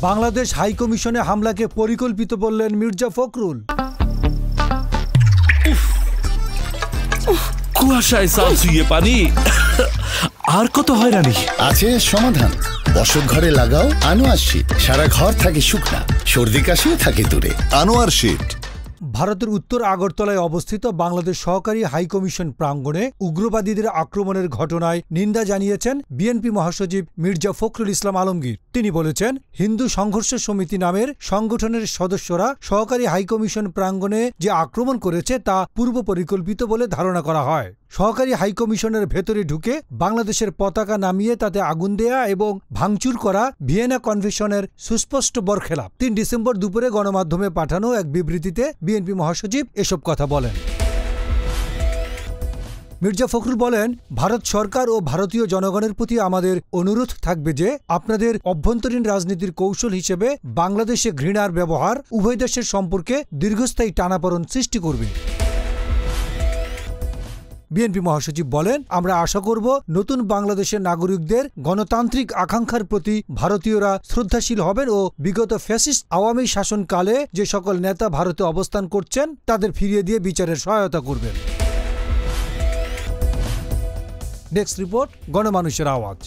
বাংলাদেশ হাইকমিশনে হামলাকে পরিকল্পিত বললেন মির্জা ফখরুল। কুয়াশায় চাল চুইয়ে পানি, আর কত হয়রানি আছে সমাধান। বসত ঘরে লাগাও আনোয়ার শীট, সারা ঘর থাকে শুকনা, সর্দি কাশিও থাকে দূরে। আনোয়ার শীট। ভারতের উত্তর আগরতলায় অবস্থিত বাংলাদেশ সহকারী হাইকমিশন প্রাঙ্গণে উগ্রবাদীদের আক্রমণের ঘটনায় নিন্দা জানিয়েছেন বিএনপি মহাসচিব মির্জা ফখরুল ইসলাম আলমগীর। তিনি বলেছেন, হিন্দু সংঘর্ষ সমিতি নামের সংগঠনের সদস্যরা সহকারী হাইকমিশন প্রাঙ্গণে যে আক্রমণ করেছে তা পূর্ব পরিকল্পিত বলে ধারণা করা হয়। সহকারী হাইকমিশনের ভেতরে ঢুকে বাংলাদেশের পতাকা নামিয়ে তাতে আগুন দেয়া এবং ভাঙচুর করা ভিয়েনা কনভেনশনের সুস্পষ্ট বরখেলাপ। ৩ ডিসেম্বর দুপুরে গণমাধ্যমে পাঠানো এক বিবৃতিতে বিএনপি মহাসচিব এসব কথা বলেন। মির্জা ফখরুল বলেন, ভারত সরকার ও ভারতীয় জনগণের প্রতি আমাদের অনুরোধ থাকবে যে আপনাদের অভ্যন্তরীণ রাজনীতির কৌশল হিসেবে বাংলাদেশে ঘৃণার ব্যবহার উভয় দেশের সম্পর্কে দীর্ঘস্থায়ী টানাপোড়েন সৃষ্টি করবে। বিএনপি মহাসচিব বলেন, আমরা আশা করব নতুন বাংলাদেশের নাগরিকদের গণতান্ত্রিক আকাঙ্ক্ষার প্রতি ভারতীয়রা শ্রদ্ধাশীল হবেন ও বিগত ফ্যাসিস্ট আওয়ামী শাসনকালে যে সকল নেতা ভারতে অবস্থান করছেন তাদের ফিরিয়ে দিয়ে বিচারের সহায়তা করবেন। ডেস্ক রিপোর্ট, গণমানুষের আওয়াজ।